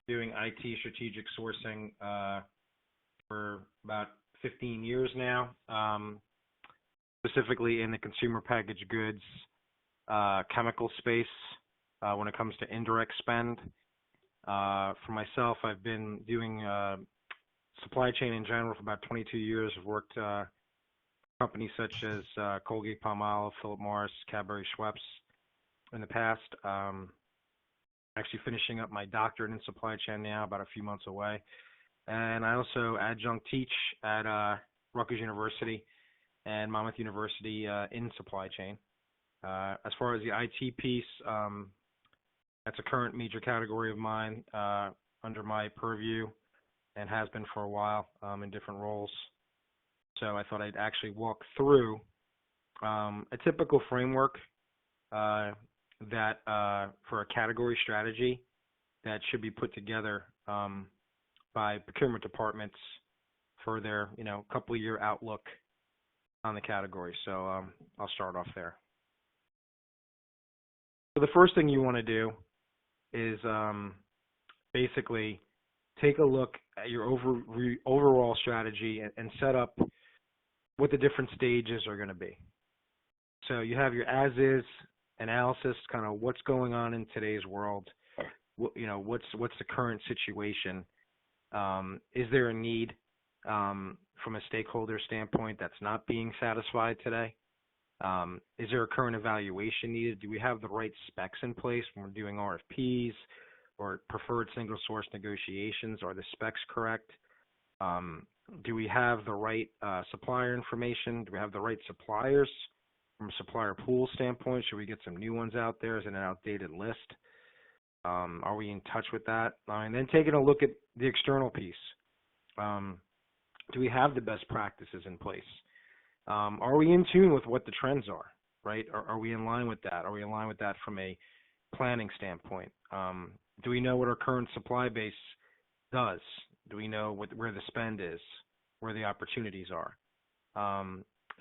doing IT strategic sourcing for about 15 years now, specifically in the consumer packaged goods, chemical space when it comes to indirect spend. For myself, I've been doing supply chain in general for about 22 years. I've worked companies such as Colgate, Palmolive, Philip Morris, Cadbury, Schweppes in the past. Actually finishing up my doctorate in supply chain now, about a few months away. And I also adjunct teach at Rutgers University and Monmouth University in supply chain. As far as the IT piece, that's a current major category of mine under my purview and has been for a while in different roles. So I thought I'd actually walk through a typical framework that for a category strategy that should be put together by procurement departments for their, couple of year outlook on the category. So I'll start off there. So the first thing you want to do is basically take a look at your overall strategy and set up what the different stages are going to be. So you have your as-is analysis, kind of what's going on in today's world. What's the current situation? Is there a need from a stakeholder standpoint that's not being satisfied today? Is there a current evaluation needed? Do we have the right specs in place when we're doing RFPs or preferred single source negotiations? Are the specs correct? Do we have the right supplier information? Do we have the right suppliers from a supplier pool standpoint? Should we get some new ones out there? Is it an outdated list? Are we in touch with that? And then taking a look at the external piece. Do we have the best practices in place? Are we in tune with what the trends are, right? Are we in line with that? Are we in line with that from a planning standpoint? Do we know what our current supply base does? Do we know where the spend is, where the opportunities are?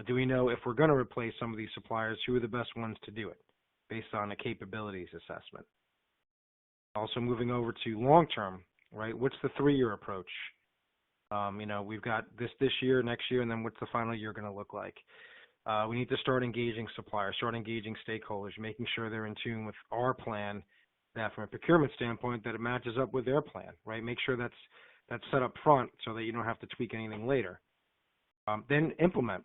Do we know if we're going to replace some of these suppliers, who are the best ones to do it based on a capabilities assessment? Also moving over to long-term, right? What's the 3-year approach? We've got this year, next year, and then what's the final year going to look like? We need to start engaging suppliers, start engaging stakeholders, making sure they're in tune with our plan, that from a procurement standpoint, that it matches up with their plan, right? Make sure that's set up front so that you don't have to tweak anything later. Then implement.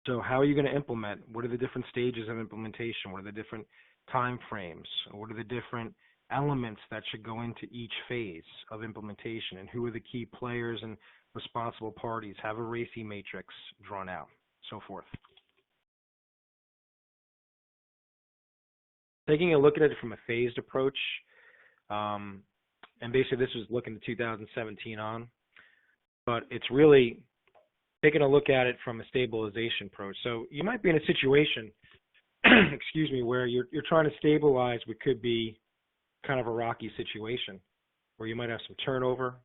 So how are you going to implement? What are the different stages of implementation? What are the different time frames? What are the different elements that should go into each phase of implementation, and who are the key players and responsible parties? Have a RACI matrix drawn out, so forth. Taking a look at it from a phased approach, and basically this was looking to 2017 on, but it's really taking a look at it from a stabilization approach. So you might be in a situation, excuse me, where you're trying to stabilize what could be kind of a rocky situation, where you might have some turnover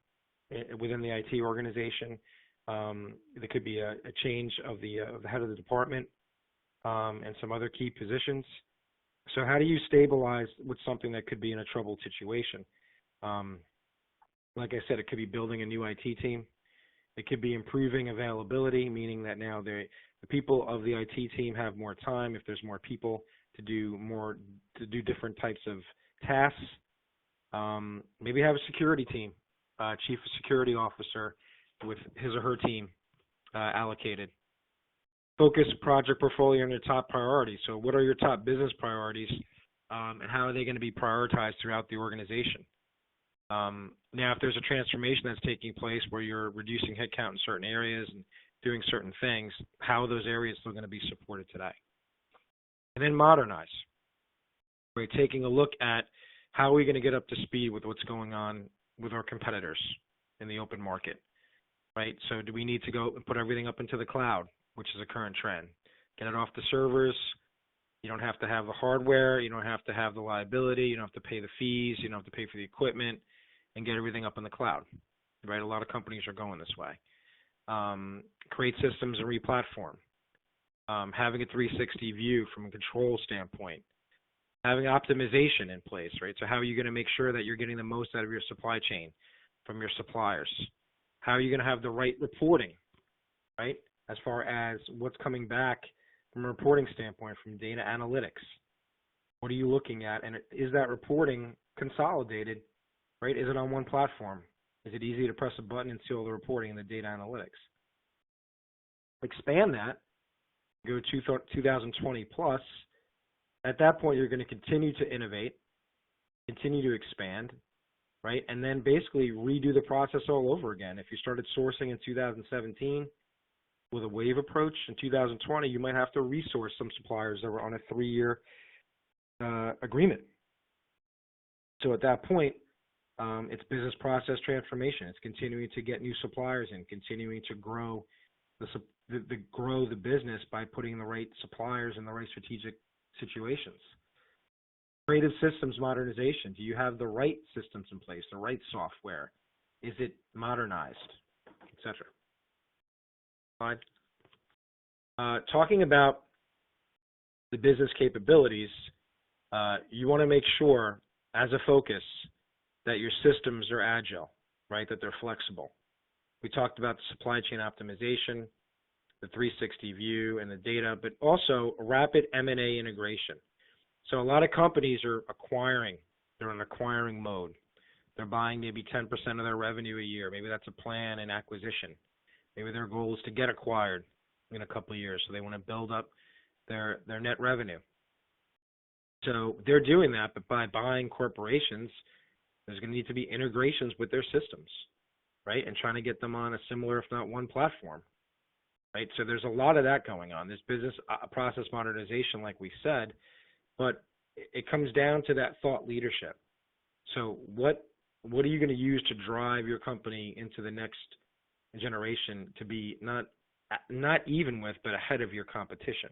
within the IT organization. There could be a change of the head of the department and some other key positions. So how do you stabilize with something that could be in a troubled situation? Like I said, it could be building a new IT team. It could be improving availability, meaning that now the people of the IT team have more time. If there's more people to do different types of tasks, maybe have a security team, chief security officer with his or her team allocated. Focus project portfolio on your top priorities. So what are your top business priorities, and how are they going to be prioritized throughout the organization? Now, if there's a transformation that's taking place where you're reducing headcount in certain areas and doing certain things, how are those areas still going to be supported today? And then modernize. Right, taking a look at how are we going to get up to speed with what's going on with our competitors in the open market, right? So do we need to go and put everything up into the cloud, which is a current trend? Get it off the servers. You don't have to have the hardware. You don't have to have the liability. You don't have to pay the fees. You don't have to pay for the equipment, and get everything up in the cloud, right? A lot of companies are going this way. Create systems and replatform. Having a 360 view from a control standpoint. Having optimization in place, right? So how are you going to make sure that you're getting the most out of your supply chain from your suppliers? How are you going to have the right reporting, right? As far as what's coming back from a reporting standpoint, from data analytics. What are you looking at? And is that reporting consolidated, right? Is it on one platform? Is it easy to press a button and see all the reporting and the data analytics? Expand that, go to 2020 plus. At that point, you're going to continue to innovate, continue to expand, right? And then basically redo the process all over again. If you started sourcing in 2017 with a wave approach, in 2020, you might have to resource some suppliers that were on a 3-year agreement. So at that point, it's business process transformation. It's continuing to get new suppliers in, continuing to grow the business by putting the right suppliers in the right strategic situations. Creative systems modernization. Do you have the right systems in place, the right software? Is it modernized, etc.? Slide. Talking about the business capabilities, you want to make sure, as a focus, that your systems are agile, right? That they're flexible. We talked about the supply chain optimization, the 360 view, and the data, but also rapid M&A integration. So a lot of companies are acquiring. They're in acquiring mode. They're buying maybe 10% of their revenue a year. Maybe that's a plan and acquisition. Maybe their goal is to get acquired in a couple of years, so they want to build up their net revenue. So they're doing that, but by buying corporations, there's going to need to be integrations with their systems, right? And trying to get them on a similar, if not one platform, right? So there's a lot of that going on. This business process modernization, like we said, but it comes down to that thought leadership. So what are you going to use to drive your company into the next generation to be not even with, but ahead of your competition?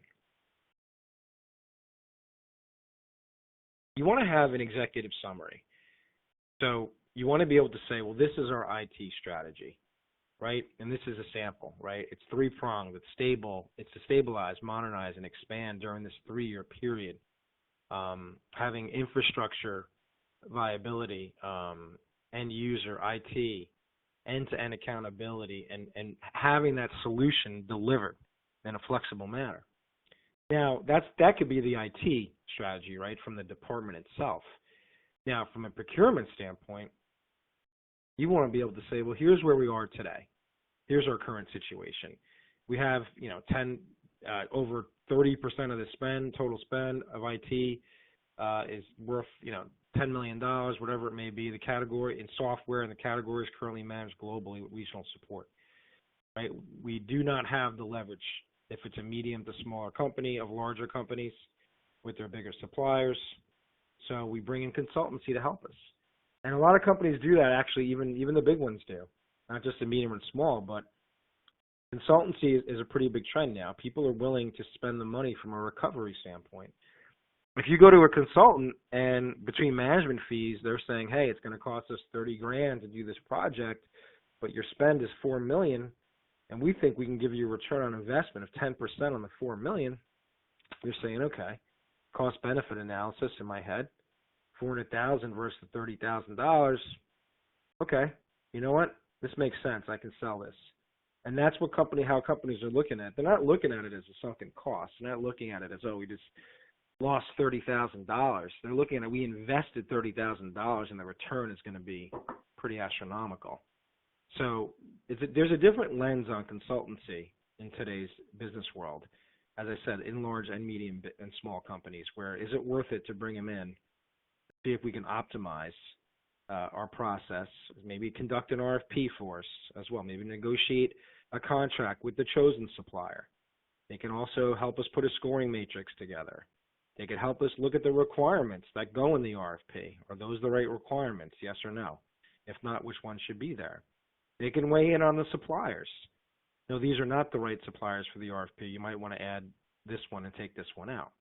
You want to have an executive summary. So you want to be able to say, well, this is our IT strategy, right? And this is a sample, right? It's 3-pronged. It's stable. It's to stabilize, modernize, and expand during this 3-year period. Having infrastructure viability, end user, IT, end-to-end accountability, and having that solution delivered in a flexible manner. Now, that could be the IT strategy, right, from the department itself. Now, from a procurement standpoint, you want to be able to say, well, here's where we are today. Here's our current situation. We have, over 30% of the total spend of IT is worth, $10 million, whatever it may be. The category in software and the category is currently managed globally with regional support, right? We do not have the leverage if it's a medium to smaller company of larger companies with their bigger suppliers. So we bring in consultancy to help us. And a lot of companies do that, actually, even the big ones do. Not just the medium and small, but consultancy is a pretty big trend now. People are willing to spend the money from a recovery standpoint. If you go to a consultant and between management fees, they're saying, hey, it's going to cost us $30,000 to do this project, but your spend is $4 million, and we think we can give you a return on investment of 10% on the $4 million, you're saying, okay, cost benefit analysis in my head, $400,000 versus $30,000. Okay, you know what? This makes sense. I can sell this. And that's what how companies are looking at it. They're not looking at it as a sunken cost. They're not looking at it as, oh, we just lost $30,000. They're looking at it, we invested $30,000 and the return is going to be pretty astronomical. So there's a different lens on consultancy in today's business world, as I said, in large and medium and small companies, where is it worth it to bring them in, see if we can optimize our process, maybe conduct an RFP for us as well, maybe negotiate a contract with the chosen supplier. They can also help us put a scoring matrix together. They can help us look at the requirements that go in the RFP. Are those the right requirements, yes or no? If not, which ones should be there? They can weigh in on the suppliers. No, these are not the right suppliers for the RFP. You might want to add this one and take this one out.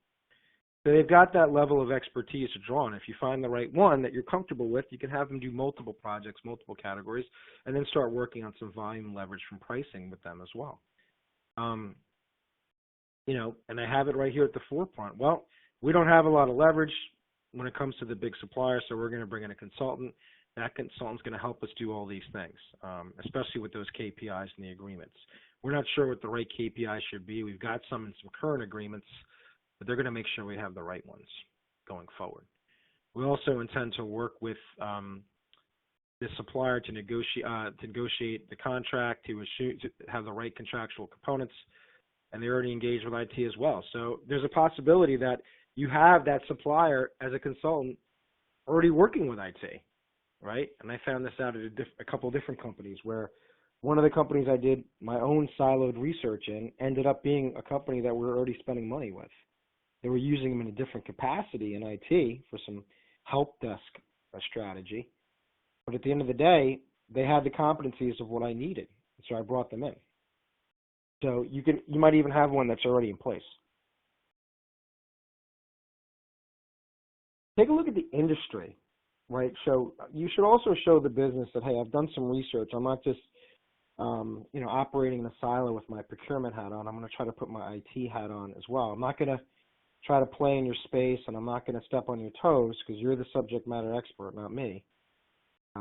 So they've got that level of expertise to draw on. If you find the right one that you're comfortable with, you can have them do multiple projects, multiple categories, and then start working on some volume leverage from pricing with them as well. And I have it right here at the forefront. Well, we don't have a lot of leverage. when it comes to the big suppliers, so we're going to bring in a consultant. That consultant's going to help us do all these things, especially with those KPIs and the agreements. We're not sure what the right KPIs should be. We've got some in some current agreements, but they're going to make sure we have the right ones going forward. We also intend to work with the supplier to negotiate the contract, to have the right contractual components, and they're already engaged with IT as well. So there's a possibility that you have that supplier as a consultant already working with IT, right? And I found this out at a couple of different companies where one of the companies I did my own siloed research in ended up being a company that we're already spending money with. They were using them in a different capacity in IT for some help desk strategy. But at the end of the day, they had the competencies of what I needed, so I brought them in. So you might even have one that's already in place. Take a look at the industry, right? So you should also show the business that, hey, I've done some research. I'm not just operating in a silo with my procurement hat on. I'm going to try to put my IT hat on as well. I'm not going to try to play in your space, and I'm not going to step on your toes because you're the subject matter expert, not me.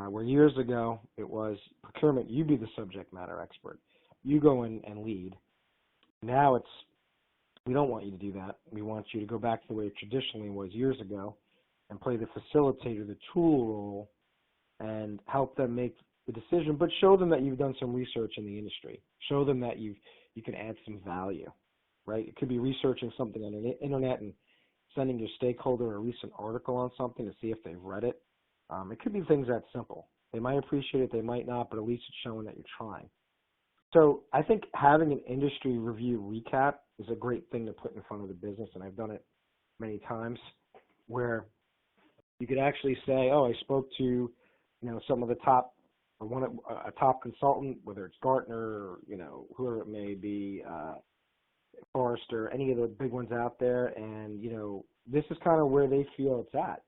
Where years ago it was procurement, you be the subject matter expert. You go in and lead. Now we don't want you to do that. We want you to go back to the way it traditionally was years ago and play the facilitator, the tool role, and help them make the decision, but show them that you've done some research in the industry. Show them that you can add some value, right? It could be researching something on the internet and sending your stakeholder a recent article on something to see if they've read it. It could be things that simple. They might appreciate it, they might not, but at least it's showing that you're trying. So I think having an industry review recap is a great thing to put in front of the business, and I've done it many times, where you could actually say, oh, I spoke to some of the top, or a top consultant, whether it's Gartner or whoever it may be, Forrester, any of the big ones out there, and this is kind of where they feel it's at,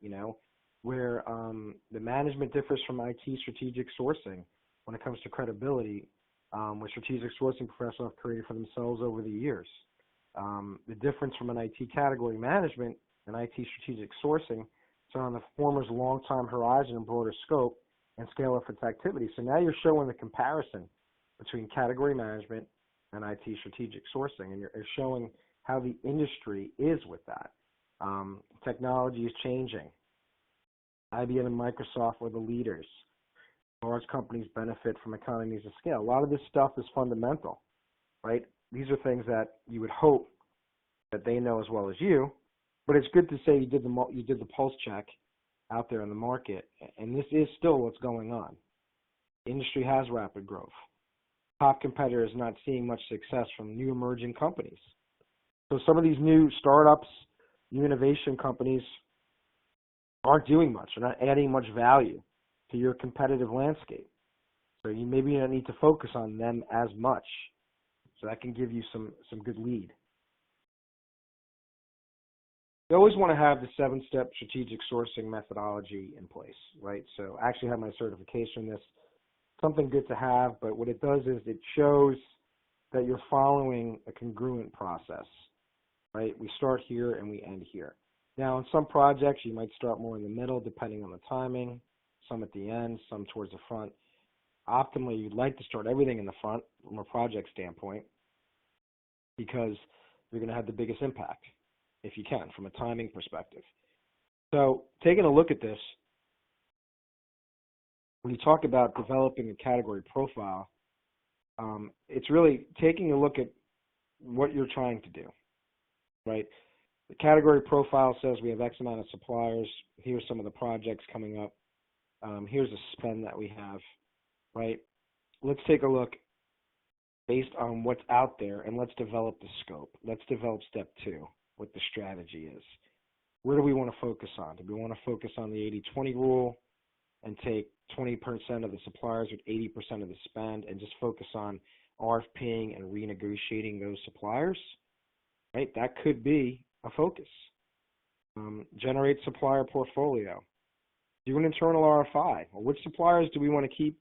where the management differs from IT strategic sourcing when it comes to credibility, what strategic sourcing professionals have created for themselves over the years. The difference from an IT category management and IT strategic sourcing is on the former's long-time horizon and broader scope and scale of its activity. So now you're showing the comparison between category management and IT strategic sourcing, and you're showing how the industry is with that. Technology is changing. IBM and Microsoft were the leaders. Large companies benefit from economies of scale. A lot of this stuff is fundamental, right? These are things that you would hope that they know as well as you, but it's good to say you did the pulse check out there in the market, and this is still what's going on. The industry has rapid growth. Top competitors not seeing much success from new emerging companies. So some of these new startups, new innovation companies aren't doing much. They're not adding much value to your competitive landscape. So maybe you don't need to focus on them as much. So that can give you some good lead. You always want to have the 7-step strategic sourcing methodology in place, right? So I actually have my certification in this. Something good to have, but what it does is it shows that you're following a congruent process, right? We start here and we end here. Now, in some projects, you might start more in the middle, depending on the timing, some at the end, some towards the front. Optimally, you'd like to start everything in the front from a project standpoint because you're going to have the biggest impact, if you can, from a timing perspective. So taking a look at this, when you talk about developing a category profile, it's really taking a look at what you're trying to do, right? The category profile says we have X amount of suppliers. Here's some of the projects coming up. Here's the spend that we have, right? Let's take a look based on what's out there, and let's develop the scope. Let's develop step 2, what the strategy is. Where do we want to focus on? Do we want to focus on the 80-20 rule and take 20% of the suppliers with 80% of the spend and just focus on RFPing and renegotiating those suppliers, right? That could be a focus. Generate supplier portfolio. Do an internal RFI. Well, which suppliers do we want to keep,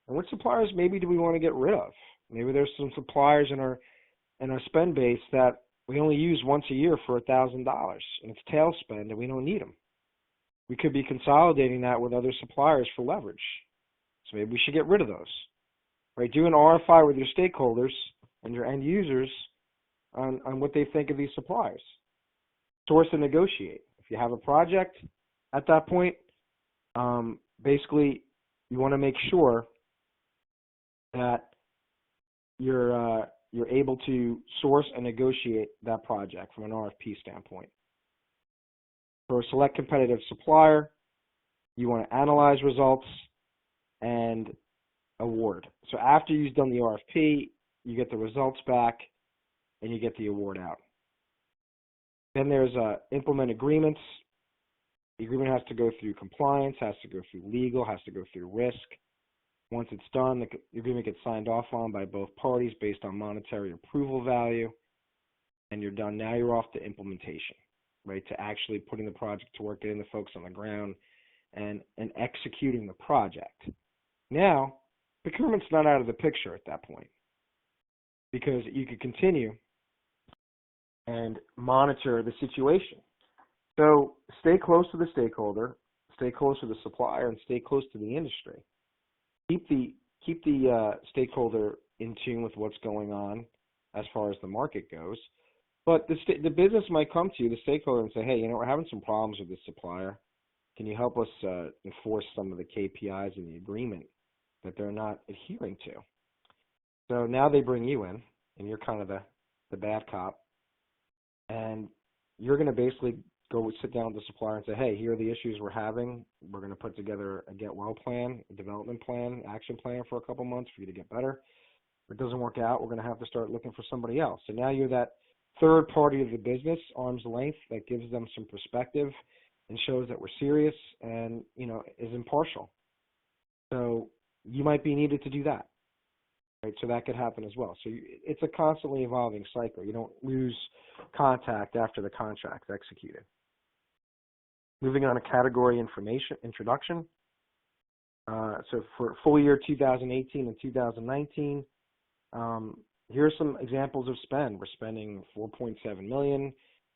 and which suppliers maybe do we want to get rid of? Maybe there's some suppliers in our spend base that we only use once a year for $1,000, and it's tail spend, and we don't need them. we could be consolidating that with other suppliers for leverage. So maybe we should get rid of those, right? Do an RFI with your stakeholders and your end users on what they think of these suppliers. Source and negotiate. If you have a project at that point, basically you want to make sure that you're able to source and negotiate that project from an RFP standpoint. For a select competitive supplier, you want to analyze results and award. So after you've done the RFP, you get the results back and you get the award out. Then there's implement agreements. The agreement has to go through compliance, has to go through legal, has to go through risk. Once it's done, the agreement gets signed off on by both parties based on monetary approval value, and you're done. Now you're off to implementation, right, to actually putting the project to work, getting the folks on the ground, and executing the project. Now, procurement's not out of the picture at that point because you could continue and monitor the situation. So stay close to the stakeholder, stay close to the supplier, and stay close to the industry. Keep the stakeholder in tune with what's going on as far as the market goes. But the business might come to you, the stakeholder, and say, hey, we're having some problems with this supplier. Can you help us enforce some of the KPIs in the agreement that they're not adhering to? So now they bring you in, and you're kind of the bad cop, and you're going to basically go sit down with the supplier and say, hey, here are the issues we're having. We're going to put together a get well plan, a development plan, action plan for a couple months for you to get better. If it doesn't work out, we're going to have to start looking for somebody else. So now you're that third party of the business, arm's length, that gives them some perspective and shows that we're serious and, is impartial. So you might be needed to do that, right? So that could happen as well. So it's a constantly evolving cycle. You don't lose contact after the contract's executed. Moving on to category information introduction. So for full year 2018 and 2019, here are some examples of spend. We're spending $4.7 million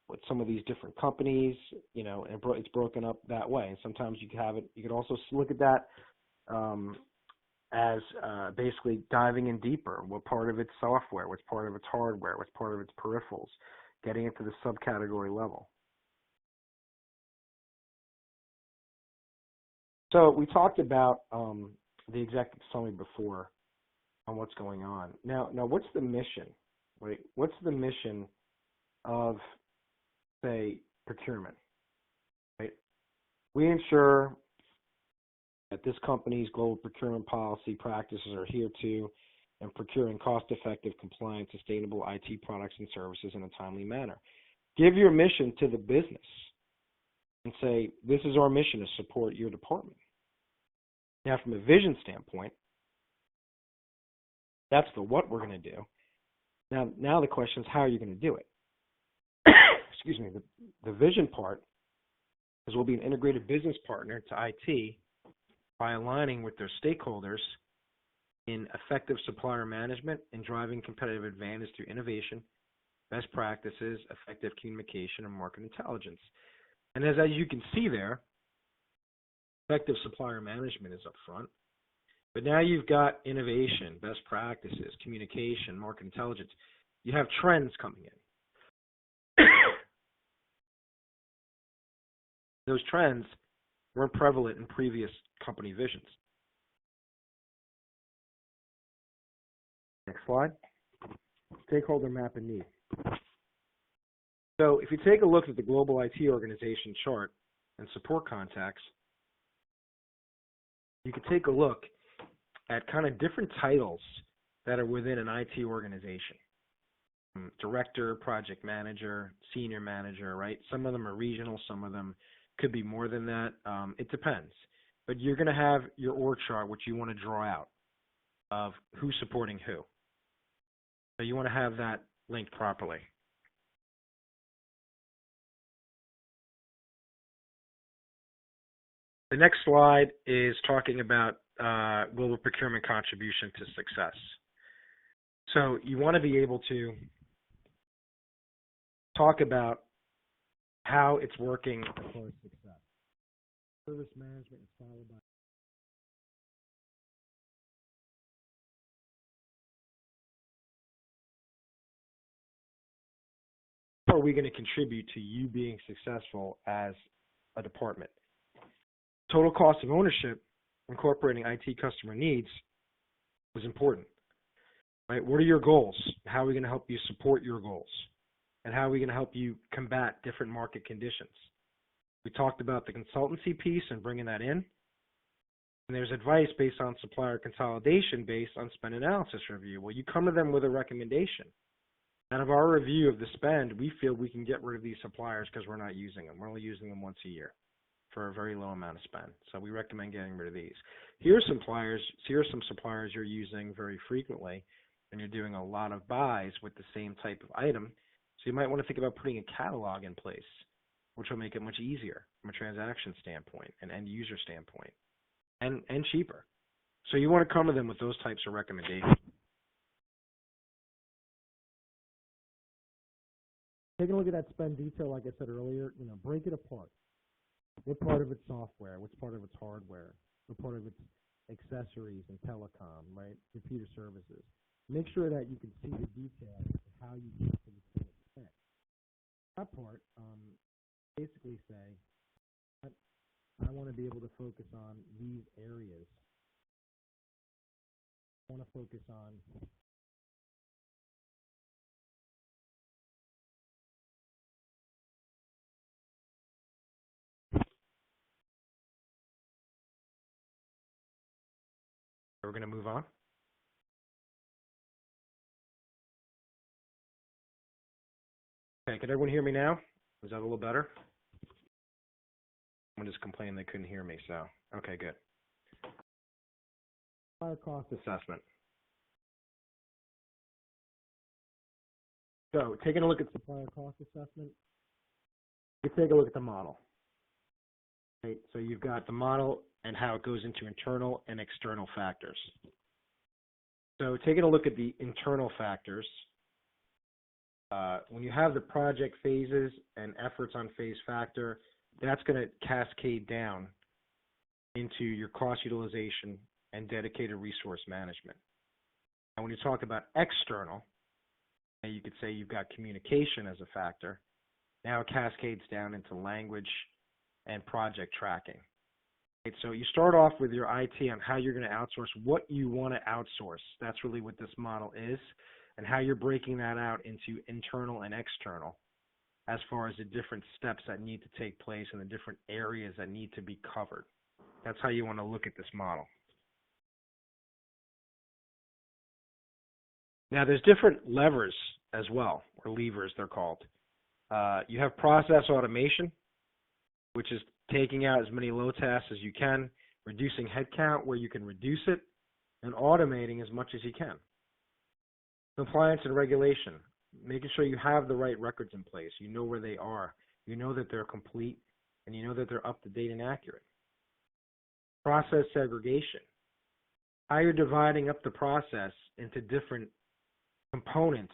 with some of these different companies, and it's broken up that way. And sometimes you could also look at that as basically diving in deeper. What part of it's software? What's part of it's hardware? What's part of it's peripherals? Getting into the subcategory level. So we talked about the executive summary before on what's going on. Now, what's the mission? Right? What's the mission of, say, procurement? Right? We ensure that this company's global procurement policy practices are adhered to and procuring cost-effective, compliant, sustainable IT products and services in a timely manner. Give your mission to the business and say, this is our mission to support your department. Now, from a vision standpoint, that's the what we're going to do. Now the question is, how are you going to do it? Excuse me. The vision part is we'll be an integrated business partner to IT by aligning with their stakeholders in effective supplier management and driving competitive advantage through innovation, best practices, effective communication, and market intelligence. And as you can see there, effective supplier management is up front. But now you've got innovation, best practices, communication, market intelligence. You have trends coming in. Those trends weren't prevalent in previous company visions. Next slide. Stakeholder map and need. So if you take a look at the global IT organization chart and support contacts, you can take a look at kind of different titles that are within an IT organization. Director, project manager, senior manager, right? Some of them are regional, some of them could be more than that. It depends. But you're going to have your org chart, which you want to draw out of who's supporting who. So you want to have that linked properly. The next slide is talking about global procurement contribution to success. So you want to be able to talk about how it's working for success. Service management is followed by how are we going to contribute to you being successful as a department? Total cost of ownership, incorporating IT customer needs, was important. Right? What are your goals? How are we going to help you support your goals? And how are we going to help you combat different market conditions? We talked about the consultancy piece and bringing that in. And there's advice based on supplier consolidation based on spend analysis review. Well, you come to them with a recommendation. Out of our review of the spend, we feel we can get rid of these suppliers because we're not using them. We're only using them once a year for a very low amount of spend. So we recommend getting rid of these. Here are some suppliers you're using very frequently, and you're doing a lot of buys with the same type of item. So you might want to think about putting a catalog in place, which will make it much easier from a transaction standpoint and end user standpoint, and cheaper. So you want to come to them with those types of recommendations. Taking a look at that spend detail, like I said earlier, break it apart. What part of it's software? What's part of it's hardware? What part of it's accessories and telecom, right? Computer services. Make sure that you can see the details of how you get to the total spend. That part, basically say, I want to be able to focus on these areas. I want to focus on we're going to move on. Okay, can everyone hear me now? Is that a little better? Someone just complained they couldn't hear me, so okay, good. Supplier cost assessment. So, taking a look at supplier cost assessment, you take a look at the model. Right? So you've got the model and how it goes into internal and external factors. So taking a look at the internal factors, when you have the project phases and efforts on phase factor, that's going to cascade down into your cost utilization and dedicated resource management. And when you talk about external, and you could say you've got communication as a factor, now it cascades down into language and project tracking. Right? So you start off with your IT on how you're going to outsource what you want to outsource. That's really what this model is, and how you're breaking that out into internal and external as far as the different steps that need to take place and the different areas that need to be covered. That's how you want to look at this model. Now, there's different levers as well, or levers they're called. You have process automation, which is taking out as many low tasks as you can, reducing headcount where you can reduce it, and automating as much as you can. Compliance and regulation, making sure you have the right records in place. You know where they are. You know that they're complete, and you know that they're up to date and accurate. Process segregation, how you're dividing up the process into different components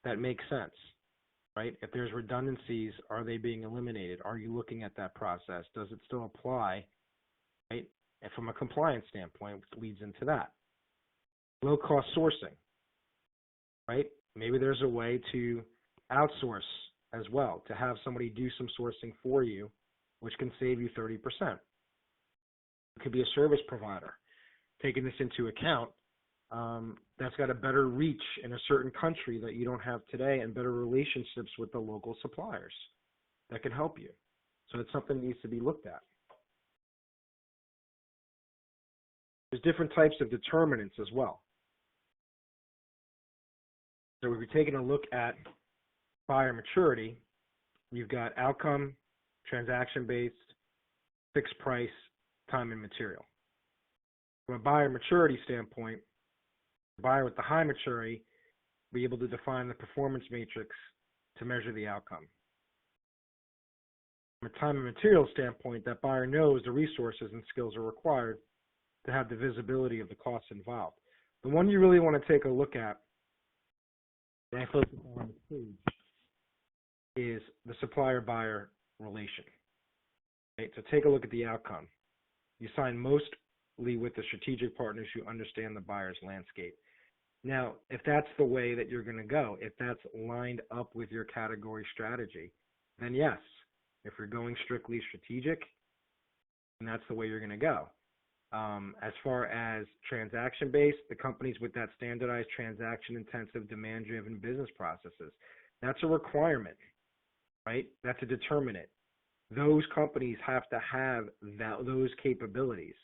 that make sense, right? If there's redundancies, are they being eliminated? Are you looking at that process? Does it still apply, right? And from a compliance standpoint, which leads into that. Low-cost sourcing, right? Maybe there's a way to outsource as well, to have somebody do some sourcing for you, which can save you 30%. It could be a service provider. Taking this into account, that's got a better reach in a certain country that you don't have today, and better relationships with the local suppliers that can help you. So it's something that needs to be looked at. There's different types of determinants as well. So if we're taking a look at buyer maturity, you've got outcome, transaction-based, fixed price, time and material. From a buyer maturity standpoint, the buyer with the high maturity will be able to define the performance matrix to measure the outcome. From a time and material standpoint, that buyer knows the resources and skills are required to have the visibility of the costs involved. The one you really want to take a look at, and I focus on this page, is the supplier-buyer relation. Right? So take a look at the outcome. You sign mostly with the strategic partners who understand the buyer's landscape. Now, if that's the way that you're going to go, if that's lined up with your category strategy, then yes. If you're going strictly strategic, then that's the way you're going to go. As far as transaction-based, the companies with that standardized transaction-intensive, demand-driven business processes, that's a requirement, right? That's a determinant. Those companies have to have those capabilities.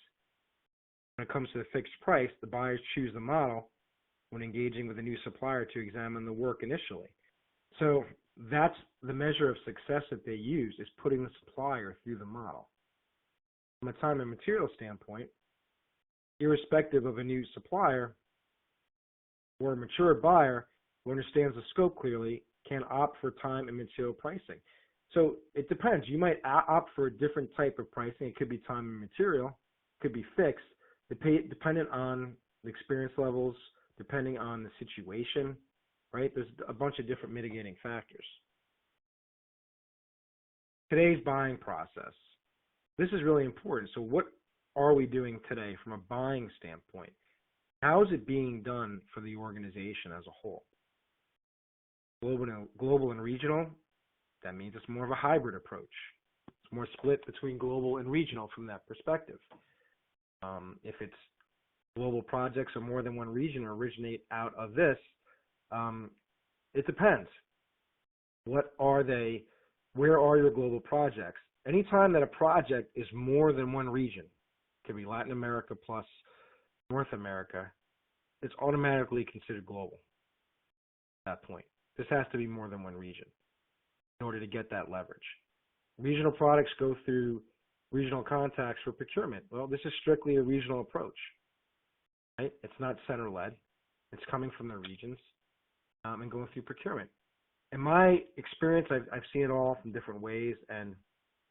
When it comes to the fixed price, the buyers choose the model when engaging with a new supplier to examine the work initially. So that's the measure of success that they use, is putting the supplier through the model. From a time and material standpoint, irrespective of a new supplier or a mature buyer who understands the scope clearly can opt for time and material pricing. So it depends. You might opt for a different type of pricing. It could be time and material. It could be fixed, dependent on the experience levels, depending on the situation, right? There's a bunch of different mitigating factors. Today's buying process. This is really important. So what are we doing today from a buying standpoint? How is it being done for the organization as a whole? Global and regional, that means it's more of a hybrid approach. It's more split between global and regional from that perspective. If it's global projects or more than one region originate out of this, it depends. What are they? Where are your global projects? Anytime that a project is more than one region, it could be Latin America plus North America, it's automatically considered global at that point. This has to be more than one region in order to get that leverage. Regional products go through regional contacts for procurement. Well, this is strictly a regional approach, right? It's not center-led. It's coming from the regions and going through procurement. In my experience, I've seen it all from different ways, and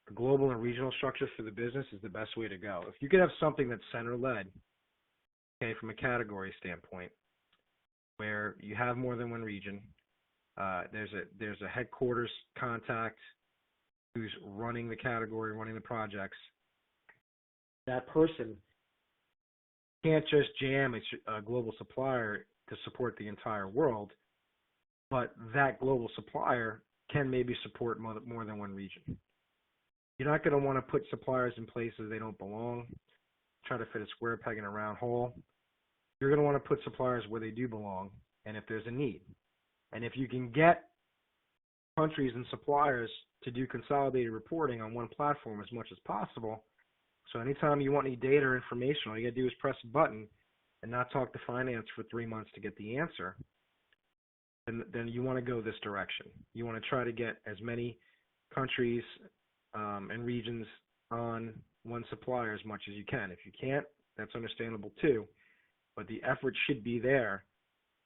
the global and regional structure for the business is the best way to go. If you could have something that's center-led, okay, from a category standpoint, where you have more than one region, there's a headquarters contact who's running the category, running the projects. That person can't just jam a global supplier to support the entire world, but that global supplier can maybe support more than one region. You're not going to want to put suppliers in places they don't belong, try to fit a square peg in a round hole. You're going to want to put suppliers where they do belong and if there's a need. And if you can get countries and suppliers to do consolidated reporting on one platform as much as possible, so anytime you want any data or information, all you got to do is press a button and not talk to finance for 3 months to get the answer, then you want to go this direction. You want to try to get as many countries and regions on one supplier as much as you can. If you can't, that's understandable too, but the effort should be there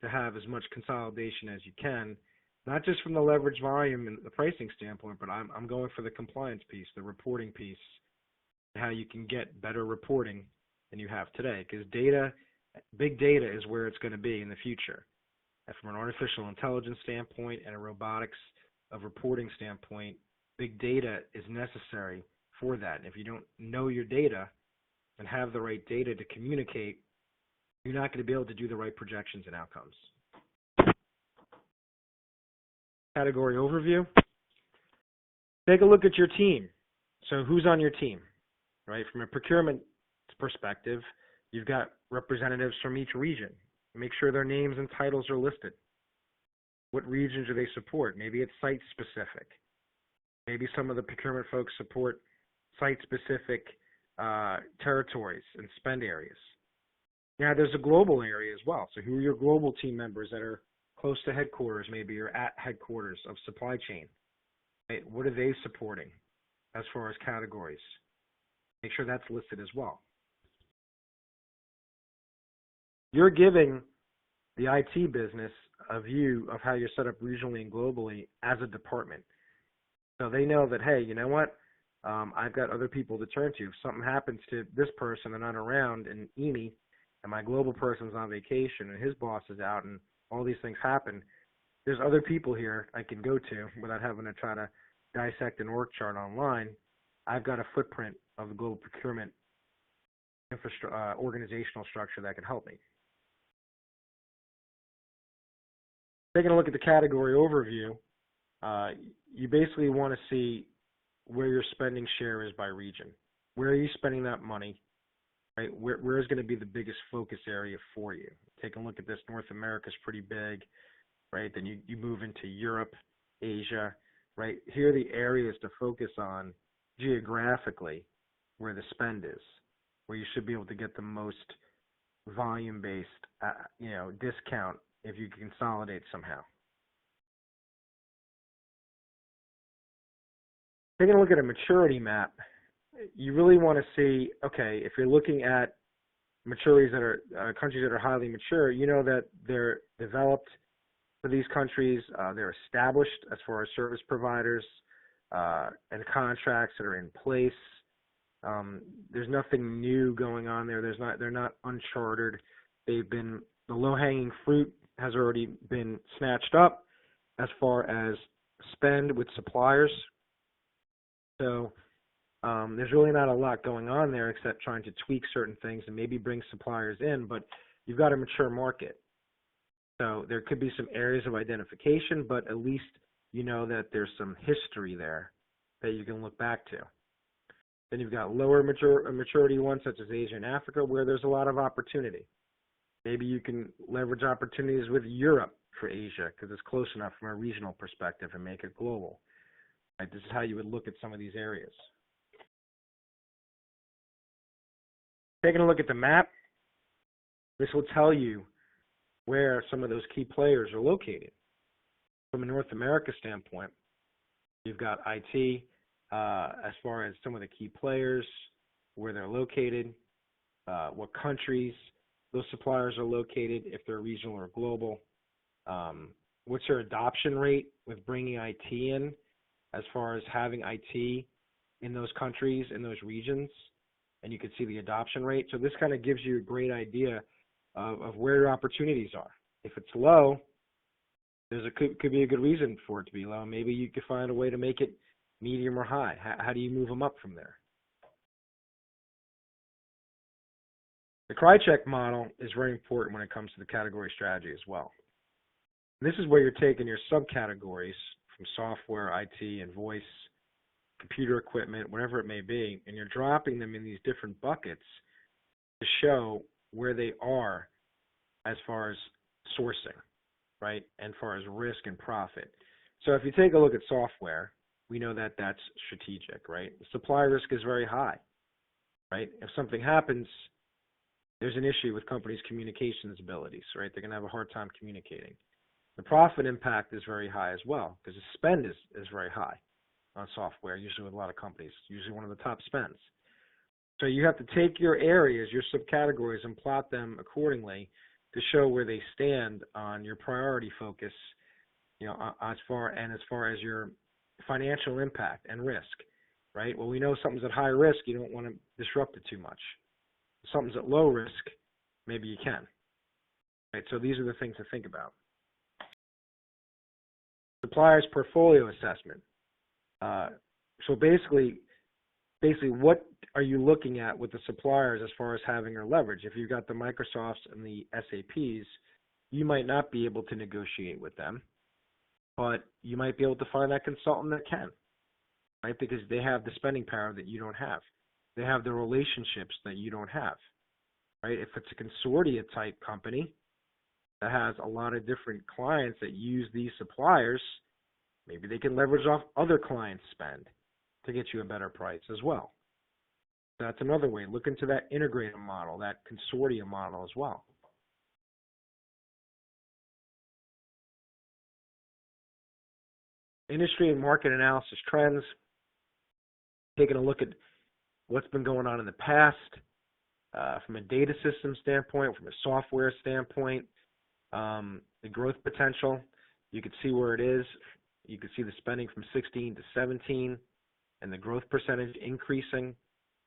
to have as much consolidation as you can, not just from the leverage volume and the pricing standpoint, but I'm going for the compliance piece, the reporting piece, how you can get better reporting than you have today. Because big data is where it's going to be in the future. And from an artificial intelligence standpoint and a robotics of reporting standpoint, big data is necessary for that. And if you don't know your data and have the right data to communicate, you're not going to be able to do the right projections and outcomes. Category overview. Take a look at your team. So who's on your team, right? From a procurement perspective, you've got representatives from each region. Make sure their names and titles are listed. What regions do they support? Maybe it's site-specific. Maybe some of the procurement folks support site-specific territories and spend areas. Now, there's a global area as well. So who are your global team members that are close to headquarters, maybe, or at headquarters of supply chain? Right? What are they supporting as far as categories? Make sure that's listed as well. You're giving the IT business a view of how you're set up regionally and globally as a department. So they know that, hey, you know what? I've got other people to turn to. If something happens to this person and not around in EME, and my global person's on vacation and his boss is out and all these things happen, there's other people here I can go to without having to try to dissect an org chart online. I've got a footprint of the global procurement organizational structure that can help me. Taking a look at the category overview, you basically want to see where your spending share is by region. Where are you spending that money? Right? Where is going to be the biggest focus area for you? Taking a look at this, North America is pretty big, right? Then you move into Europe, Asia, right? Here are the areas to focus on geographically where the spend is, where you should be able to get the most volume-based, discount if you can consolidate somehow. Taking a look at a maturity map, you really want to see, okay, if you're looking at maturities that are countries that are highly mature, you know that they're developed for these countries, they're established as far as service providers and contracts that are in place. There's nothing new going on there. They're not uncharted. The low-hanging fruit has already been snatched up as far as spend with suppliers. So there's really not a lot going on there except trying to tweak certain things and maybe bring suppliers in, but you've got a mature market. So there could be some areas of identification, but at least you know that there's some history there that you can look back to. Then you've got lower maturity ones such as Asia and Africa where there's a lot of opportunity. Maybe you can leverage opportunities with Europe for Asia because it's close enough from a regional perspective and make it global. Right? This is how you would look at some of these areas. Taking a look at the map, this will tell you where some of those key players are located. From a North America standpoint, you've got IT as far as some of the key players, where they're located, what countries those suppliers are located, if they're regional or global, what's their adoption rate with bringing IT in, as far as having IT in those countries, in those regions, and you can see the adoption rate. So this kind of gives you a great idea of where your opportunities are. If it's low, could be a good reason for it to be low. Maybe you could find a way to make it medium or high. How do you move them up from there? The CRI-check model is very important when it comes to the category strategy as well. And this is where you're taking your subcategories from software, IT, and voice, computer equipment, whatever it may be, and you're dropping them in these different buckets to show where they are as far as sourcing, right, and far as risk and profit. So if you take a look at software, we know that that's strategic, right? The supply risk is very high, right? If something happens, there's an issue with companies' communications abilities, right? They're going to have a hard time communicating. The profit impact is very high as well because the spend is very high on software, usually with a lot of companies, usually one of the top spends. So you have to take your areas, your subcategories, and plot them accordingly to show where they stand on your priority focus, as far as your financial impact and risk, right? Well, we know something's at high risk, you don't want to disrupt it too much. If something's at low risk, maybe you can. Right? So these are the things to think about. Supplier's portfolio assessment. So basically, what are you looking at with the suppliers as far as having your leverage? If you've got the Microsofts and the SAPs, you might not be able to negotiate with them, but you might be able to find that consultant that can, right? Because they have the spending power that you don't have. They have the relationships that you don't have, right? If it's a consortia type company that has a lot of different clients that use these suppliers, maybe they can leverage off other clients' spend to get you a better price as well. That's another way. Look into that integrated model, that consortium model as well. Industry and market analysis trends. Taking a look at what's been going on in the past from a data system standpoint, from a software standpoint, the growth potential. You can see where it is. You can see the spending from 16 to 17 and the growth percentage increasing.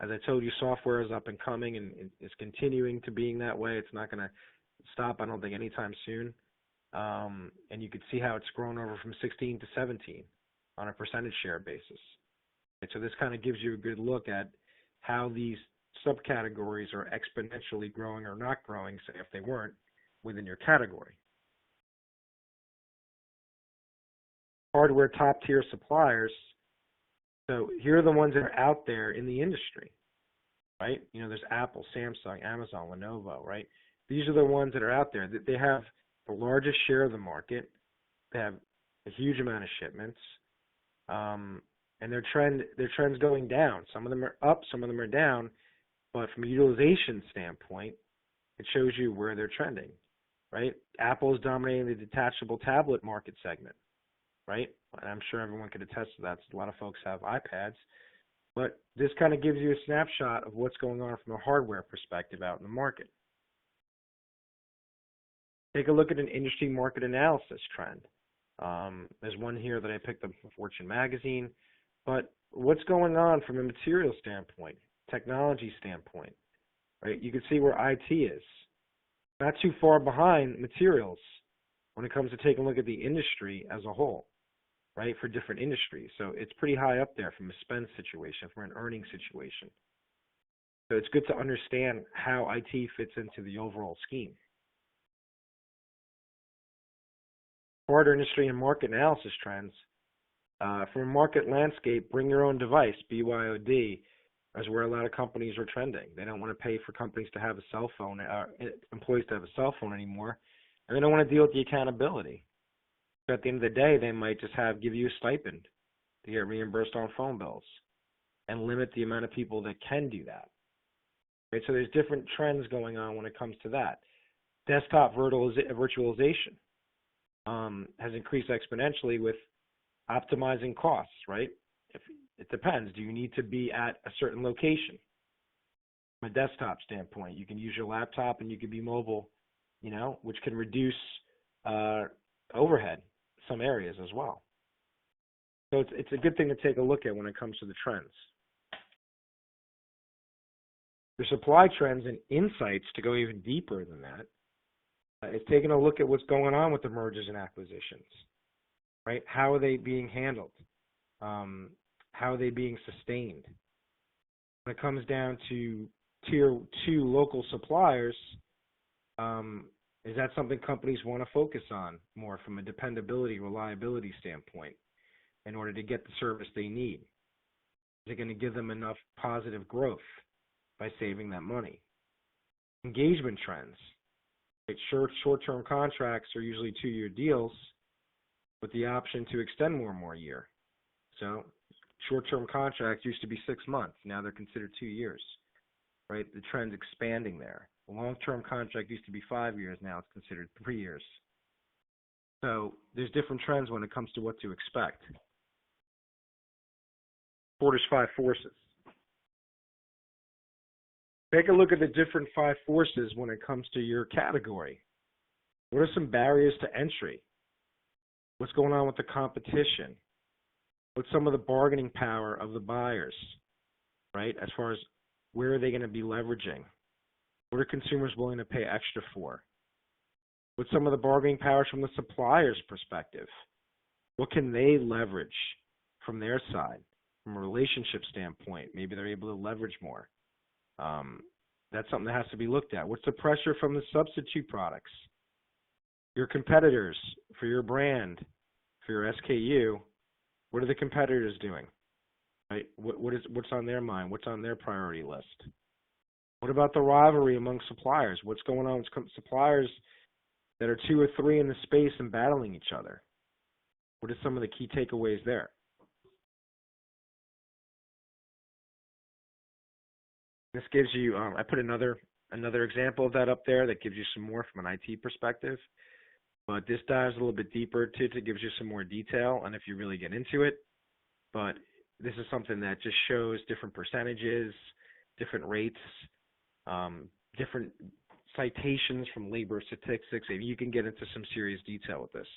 As I told you, software is up and coming and is continuing to being that way. It's not going to stop, I don't think, anytime soon. And you can see how it's grown over from 16 to 17 on a percentage share basis. And so this kind of gives you a good look at how these subcategories are exponentially growing or not growing, say if they weren't within your category. Hardware top tier suppliers. So here are the ones that are out there in the industry, right? You know, there's Apple, Samsung, Amazon, Lenovo, right? These are the ones that are out there. They have the largest share of the market. They have a huge amount of shipments, and their trend's going down. Some of them are up, some of them are down, but from a utilization standpoint, it shows you where they're trending, right? Apple is dominating the detachable tablet market segment, right? And I'm sure everyone could attest to that. A lot of folks have iPads, but this kind of gives you a snapshot of what's going on from a hardware perspective out in the market. Take a look at an industry market analysis trend. There's one here that I picked up from Fortune magazine, but what's going on from a material standpoint, technology standpoint, right? You can see where IT is. Not too far behind materials when it comes to taking a look at the industry as a whole, right, for different industries. So it's pretty high up there from a spend situation, from an earning situation. So it's good to understand how IT fits into the overall scheme. Broader industry and market analysis trends. From a market landscape, bring your own device, BYOD, is where a lot of companies are trending. They don't want to pay for companies to have a cell phone, employees to have a cell phone anymore, and they don't want to deal with the accountability. So at the end of the day, they might just give you a stipend to get reimbursed on phone bills and limit the amount of people that can do that. Right? So there's different trends going on when it comes to that. Desktop virtualization has increased exponentially with optimizing costs, right? It depends. Do you need to be at a certain location? From a desktop standpoint, you can use your laptop and you can be mobile, you know, which can reduce overhead in some areas as well. So it's a good thing to take a look at when it comes to the trends. The supply trends and insights, to go even deeper than that, is taking a look at what's going on with the mergers and acquisitions, right? How are they being handled? How are they being sustained? When it comes down to tier 2 local suppliers, is that something companies want to focus on more from a dependability, reliability standpoint in order to get the service they need? Is it going to give them enough positive growth by saving that money? Engagement trends. Short-term contracts are usually 2-year deals with the option to extend one more year. So short-term contracts used to be 6 months. Now they're considered 2 years, right? The trend's expanding there. A long-term contract used to be 5 years. Now it's considered 3 years. So there's different trends when it comes to what to expect. Porter's 5 forces. Take a look at the different 5 forces when it comes to your category. What are some barriers to entry? What's going on with the competition? What's some of the bargaining power of the buyers, right? As far as where are they going to be leveraging? What are consumers willing to pay extra for? What's some of the bargaining powers from the supplier's perspective? What can they leverage from their side, from a relationship standpoint? Maybe they're able to leverage more. That's something that has to be looked at. What's the pressure from the substitute products? Your competitors, for your brand, for your SKU, what are the competitors doing? Right? What's on their mind? What's on their priority list? What about the rivalry among suppliers? What's going on with suppliers that are 2 or 3 in the space and battling each other? What are some of the key takeaways there? This gives you, I put another example of that up there that gives you some more from an IT perspective. But this dives a little bit deeper too. It gives you some more detail on if you really get into it. But this is something that just shows different percentages, different rates, different citations from labor statistics. And you can get into some serious detail with this.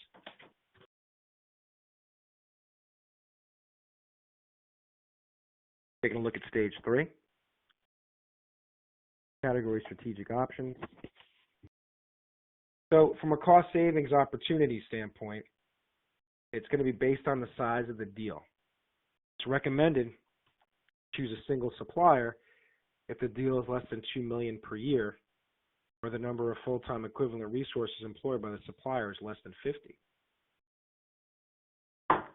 Taking a look at stage 3. Category strategic options. So from a cost savings opportunity standpoint, it's going to be based on the size of the deal. It's recommended choose a single supplier if the deal is less than $2 million per year, or the number of full-time equivalent resources employed by the supplier is less than 50.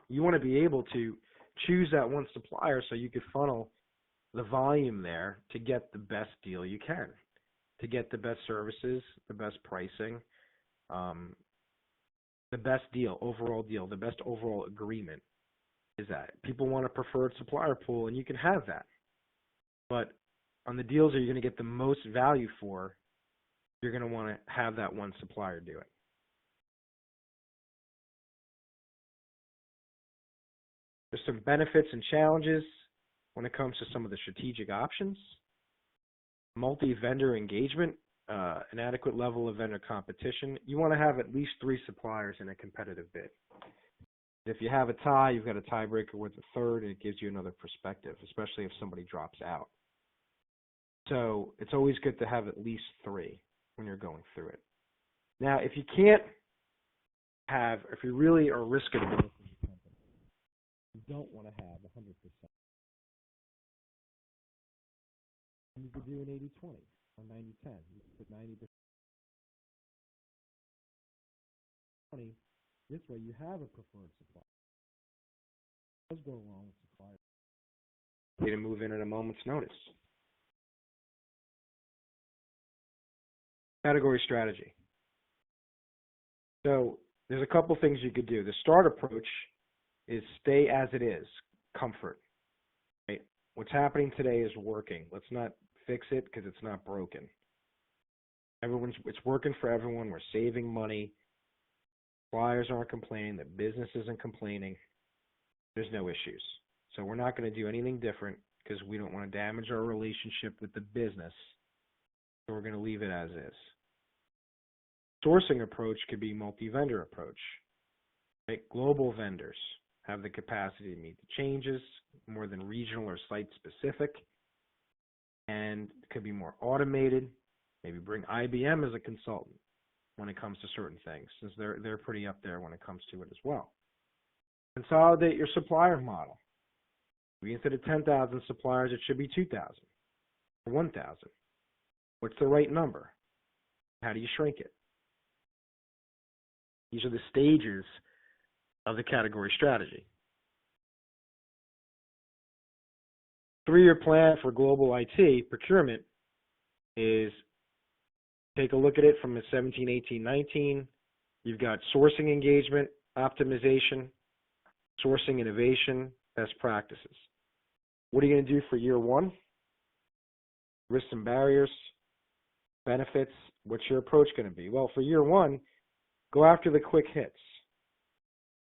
You want to be able to choose that one supplier so you could funnel the volume there to get the best deal you can, to get the best services, the best pricing, the best deal, the best overall agreement is that. People want a preferred supplier pool, and you can have that. But on the deals that you're going to get the most value for, you're going to want to have that one supplier do it. There's some benefits and challenges when it comes to some of the strategic options. Multi-vendor engagement, an adequate level of vendor competition. You want to have at least 3 suppliers in a competitive bid. If you have a tie, you've got a tiebreaker with a third, and it gives you another perspective, especially if somebody drops out. So it's always good to have at least 3 when you're going through it. Now, if you can't have, if you really are risk-averse, you don't want to have 100%. You could do an 80-20 or 90-10. You could put 90%. This way you have a preferred supplier. It does go along with suppliers. You to move in at a moment's notice. Category strategy. So there's a couple things you could do. The start approach is stay as it is, comfort. Right? What's happening today is working. Let's not fix it because it's not broken. It's working for everyone. We're saving money. Suppliers aren't complaining. The business isn't complaining. There's no issues. So we're not going to do anything different because we don't want to damage our relationship with the business. So we're going to leave it as is. Sourcing approach could be multi-vendor approach. Right? Global vendors have the capacity to meet the changes, more than regional or site-specific, and could be more automated. Maybe bring IBM as a consultant when it comes to certain things, since they're pretty up there when it comes to it as well. Consolidate your supplier model. Maybe instead of 10,000 suppliers, it should be 2,000 or 1,000. What's the right number? How do you shrink it? These are the stages of the category strategy. 3-year plan for global IT procurement is take a look at it from the 17, 18, 19. You've got sourcing engagement, optimization, sourcing innovation, best practices. What are you going to do for year 1? Risks and barriers, benefits. What's your approach going to be? Well, for year 1, go after the quick hits.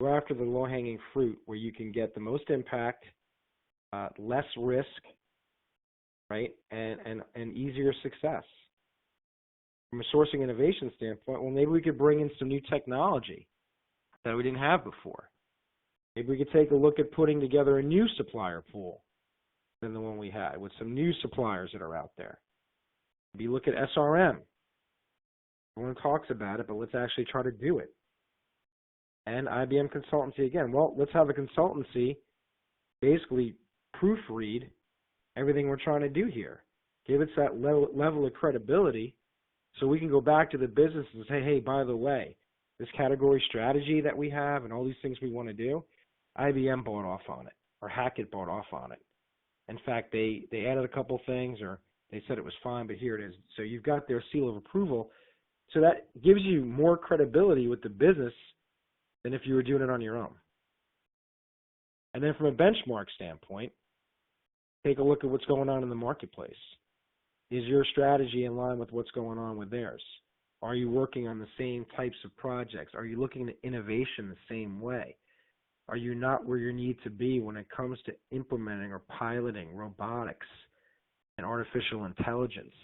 Go after the low-hanging fruit where you can get the most impact, less risk, right, and easier success. From a sourcing innovation standpoint, well, maybe we could bring in some new technology that we didn't have before. Maybe we could take a look at putting together a new supplier pool than the one we had with some new suppliers that are out there. Maybe look at SRM. Everyone talks about it, but let's actually try to do it. And IBM consultancy again. Well, let's have a consultancy basically proofread everything we're trying to do here. Give us that level of credibility so we can go back to the business and say, hey, by the way, this category strategy that we have and all these things we want to do, IBM bought off on it, or Hackett bought off on it. In fact, they added a couple things, or they said it was fine, but here it is. So you've got their seal of approval. So that gives you more credibility with the business than if you were doing it on your own. And then from a benchmark standpoint, take a look at what's going on in the marketplace. Is your strategy in line with what's going on with theirs? Are you working on the same types of projects? Are you looking at innovation the same way? Are you not where you need to be when it comes to implementing or piloting robotics and artificial intelligence?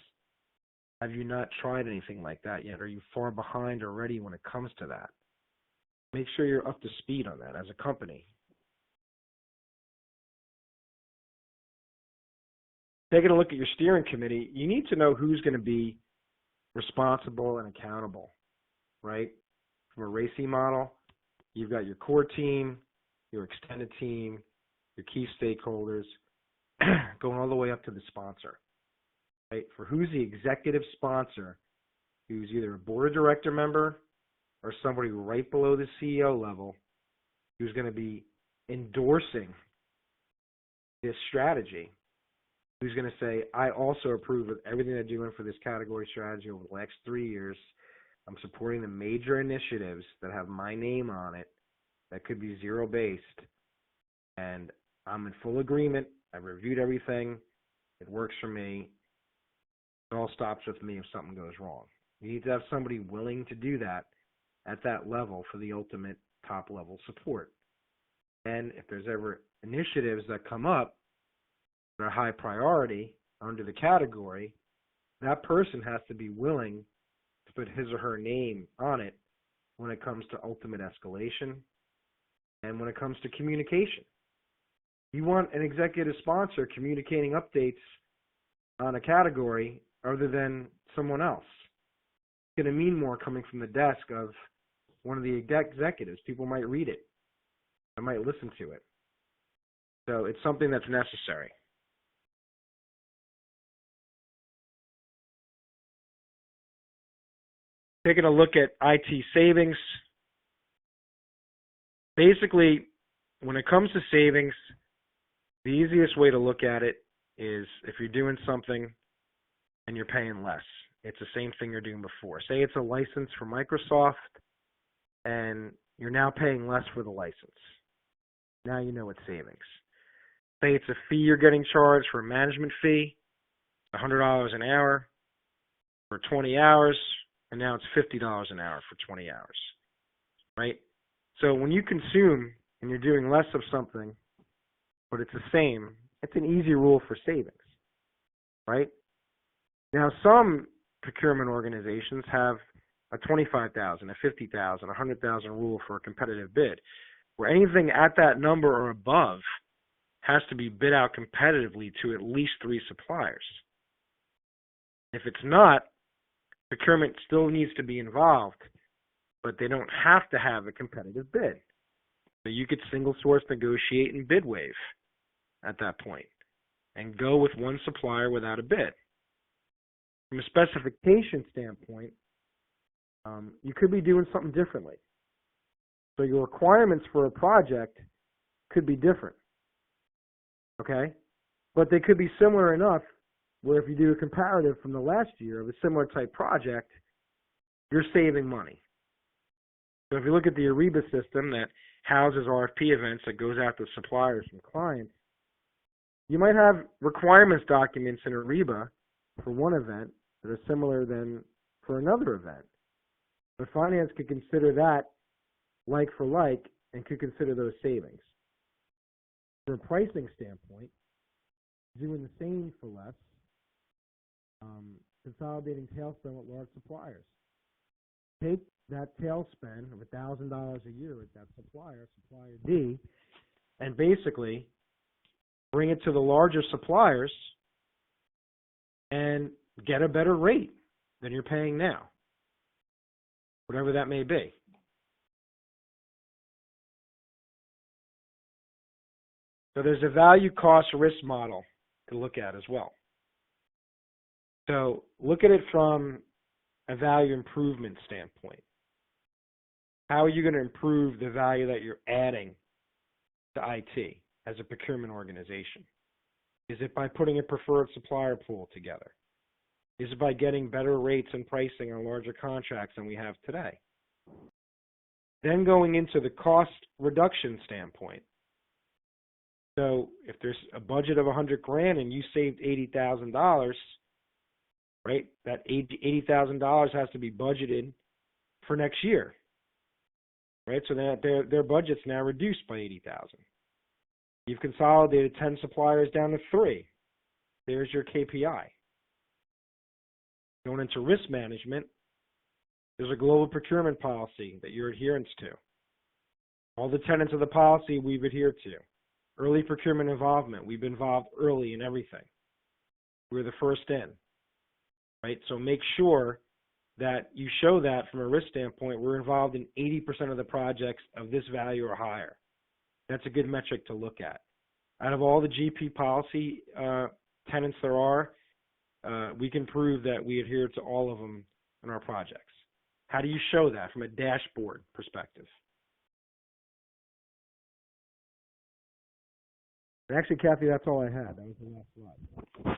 Have you not tried anything like that yet? Are you far behind already when it comes to that? Make sure you're up to speed on that as a company. Taking a look at your steering committee, you need to know who's going to be responsible and accountable, right? From a RACI model, you've got your core team, your extended team, your key stakeholders. going all the way up to the sponsor, right? For who's the executive sponsor, who's either a board of director member or somebody right below the CEO level who's going to be endorsing this strategy, who's going to say, I also approve of everything they're doing for this category strategy over the next 3 years. I'm supporting the major initiatives that have my name on it that could be zero-based, and I'm in full agreement. I've reviewed everything. It works for me. It all stops with me if something goes wrong. You need to have somebody willing to do that at that level for the ultimate top-level support. And if there's ever initiatives that come up that are high priority under the category, that person has to be willing to put his or her name on it when it comes to ultimate escalation and when it comes to communication. You want an executive sponsor communicating updates on a category other than someone else. It's going to mean more coming from the desk of one of the executives. People might read it. They might listen to it. So it's something that's necessary. Taking a look at IT savings. Basically, when it comes to savings, the easiest way to look at it is if you're doing something and you're paying less. It's the same thing you're doing before. Say it's a license for Microsoft and you're now paying less for the license. Now you know it's savings. Say it's a fee you're getting charged for a management fee, $100 an hour for 20 hours, and now it's $50 an hour for 20 hours, right? So when you consume and you're doing less of something, but it's the same, it's an easy rule for savings, right? Now, some procurement organizations have a $25,000, a $50,000, a $100,000 rule for a competitive bid, where anything at that number or above has to be bid out competitively to at least 3 suppliers. If it's not, procurement still needs to be involved, but they don't have to have a competitive bid. So you could single source, negotiate, and bid waive at that point and go with one supplier without a bid. From a specification standpoint, you could be doing something differently. So your requirements for a project could be different, okay? But they could be similar enough where if you do a comparative from the last year of a similar type project, you're saving money. So if you look at the Ariba system that houses RFP events that goes out to suppliers and clients, you might have requirements documents in Ariba for one event that are similar than for another event. But finance could consider that like for like and could consider those savings. From a pricing standpoint, doing the same for less, consolidating tail spend with large suppliers. Take that tail spend of $1,000 a year with that supplier, supplier D, and basically bring it to the larger suppliers and get a better rate than you're paying now, whatever that may be. So there's a value cost risk model to look at as well. So look at it from a value improvement standpoint. How are you going to improve the value that you're adding to IT as a procurement organization? Is it by putting a preferred supplier pool together? Is it by getting better rates and pricing on larger contracts than we have today? Then going into the cost reduction standpoint. So if there's a budget of $100,000 and you saved $80,000, right? That $80,000 has to be budgeted for next year, right? So that their budget's now reduced by $80,000. You've consolidated 10 suppliers down to 3. There's your KPI. Going into risk management, there's a global procurement policy that you're adherent to. All the tenets of the policy we've adhered to. Early procurement involvement, we've been involved early in everything. We're the first in, right? So make sure that you show that from a risk standpoint, we're involved in 80% of the projects of this value or higher. That's a good metric to look at. Out of all the GP policy tenets there are, we can prove that we adhere to all of them in our projects. How do you show that from a dashboard perspective? And actually, Kathy, that's all I had. That was the last slide.